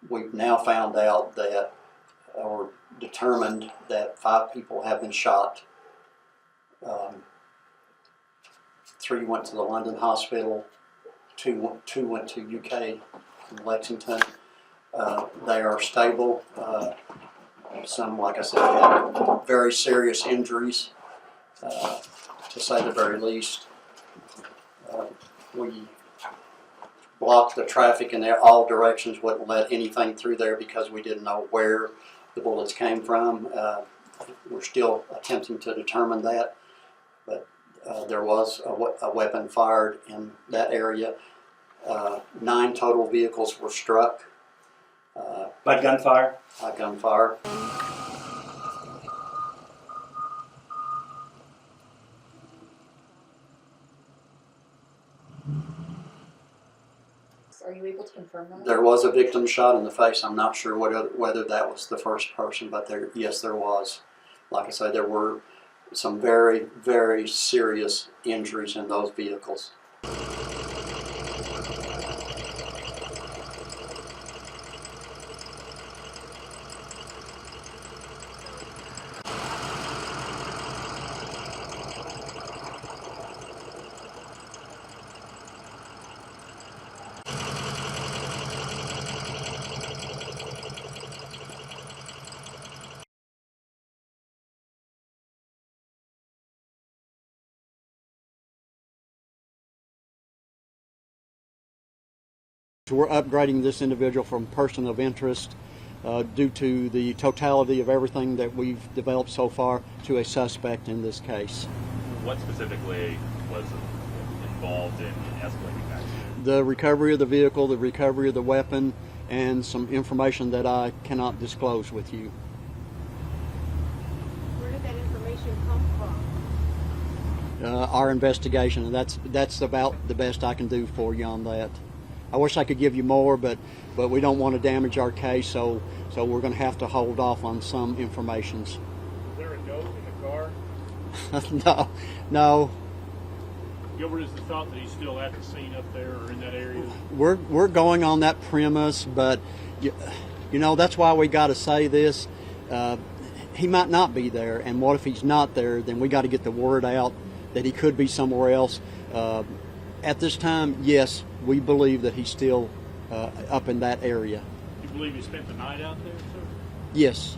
we've now found out that, or determined that 5 people have been shot. 3 went to the London hospital, 2 went to UK in Lexington. They are stable. Some, like I said, had very serious injuries, to say the very least. We blocked the traffic in all directions, wouldn't let anything through there because we didn't know where the bullets came from. We're still attempting to determine that, but there was a weapon fired in that area. 9 total vehicles were struck. By gunfire? By gunfire. Are you able to confirm that? There was a victim shot in the face. I'm not sure whether that was the first person, but yes, there was. Like I said, there were some very, very serious injuries in those vehicles. We're upgrading this individual from person of interest due to the totality of everything that we've developed so far to a suspect in this case. What specifically was involved in escalating that? The recovery of the vehicle, the recovery of the weapon, and some information that I cannot disclose with you. Where did that information come from? Our investigation, and that's about the best I can do for you on that. I wish I could give you more, but we don't want to damage our case, so we're going to have to hold off on some informations. Is there a note in the No, car? no. Gilbert, is the thought that he's still at the scene up there or in that area? We're going on that premise, but you know, that's why we got to say this. He might not be there, and what if he's not there? Then we got to get the word out that he could be somewhere else. At this time, yes, we believe that he's still up in that area. You believe he spent the night out there, sir? Yes.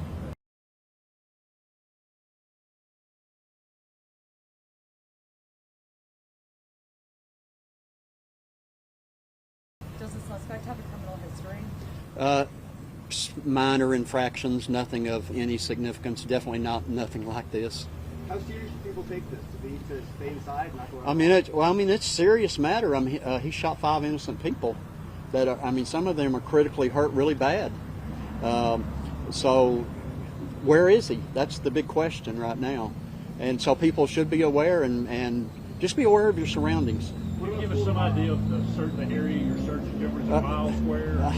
Does the suspect have a criminal history? Minor infractions, nothing of any significance. Definitely nothing like this. How serious do people take this? To stay inside, not go out? I mean, it's a serious matter. I mean, he shot 5 innocent people. That are, I mean, some of them are critically hurt really bad. So, where is he? That's the big question right now. And so people should be aware and just be aware of your surroundings. Can you give us some idea of the area you're searching? Gilbert, is it a mile square?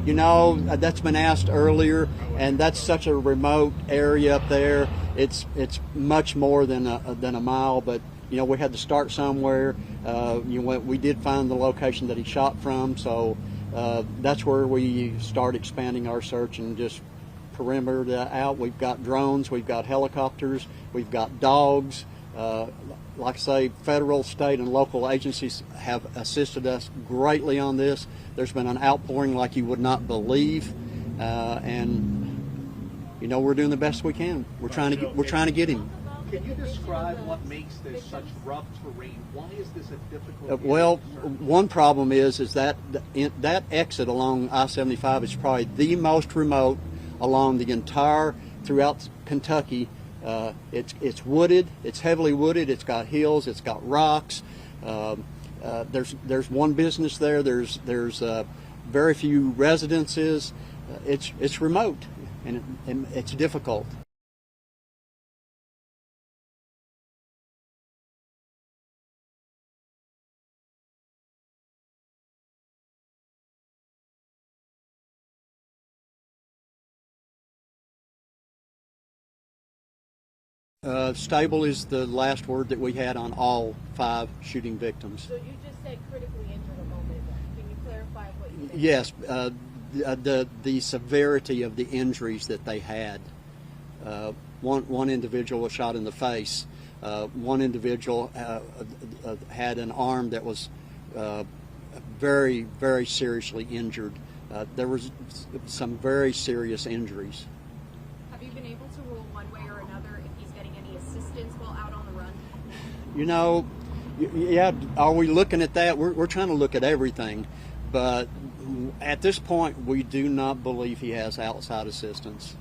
You know, that's been asked earlier, and that's such a remote area up there. It's much more than a mile, but you know, we had to start somewhere. We did find the location that he shot from, so that's where we start expanding our search and just perimeter out. We've got drones, we've got helicopters, we've got dogs. Like I say, federal, state, and local agencies have assisted us greatly on this. There's been an outpouring like you would not believe, and you know, we're doing the best we can. We're trying to get him. Can you describe what makes this such rough terrain? Why is this a difficult? Well, one problem is that that exit along I-75 is probably the most remote along the entire throughout Kentucky. It's wooded. It's heavily wooded. It's got hills. It's got rocks. There's one business there. There's very few residences. It's remote, and it's difficult. Stable is the last word that we had on all 5 shooting victims. So you just said critically injured a moment ago. Can you clarify what you said? Yes, the severity of the injuries that they had. One individual was shot in the face. One individual had an arm that was very, very seriously injured. There was some very serious injuries. Have you been able to rule one way or another if he's getting any assistance while out on the run? You know, yeah, are we looking at that? We're trying to look at everything, but at this point, we do not believe he has outside assistance.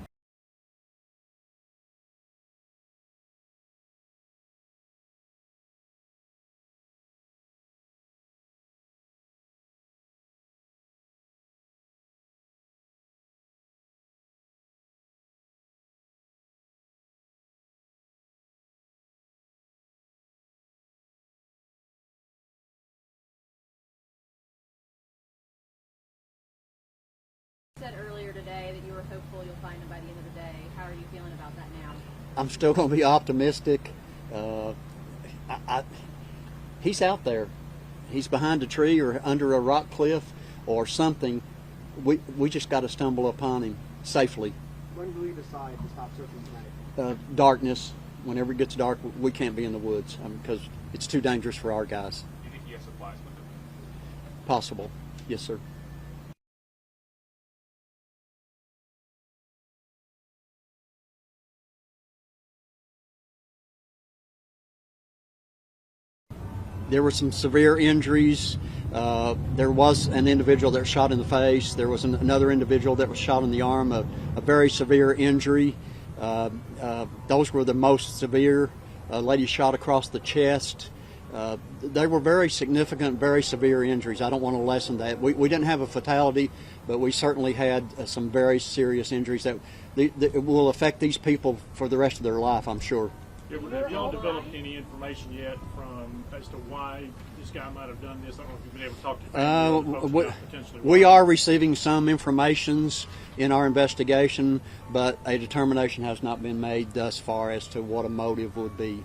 You said earlier today that you were hopeful you'll find him by the end of the day. How are you feeling about that now? I'm still going to be optimistic. He's out there. He's behind a tree or under a rock cliff or something. We just got to stumble upon him safely. When do we decide to stop surfing tonight? Darkness. Whenever it gets dark, we can't be in the woods because it's too dangerous for our guys. You think he has supplies with him? Possible. Yes, sir. There were some severe injuries. There was an individual that was shot in the face. There was another individual that was shot in the arm, a very severe injury. Those were the most severe. A lady shot across the chest. They were very significant, very severe injuries. I don't want to lessen that. We didn't have a fatality, but we certainly had some very serious injuries that will affect these people for the rest of their life, I'm sure. Have y'all developed any information yet as to why this guy might have done this? I don't know if you've been able to talk to family or folks about potentially why. We are receiving some informations in our investigation, but a determination has not been made thus far as to what a motive would be.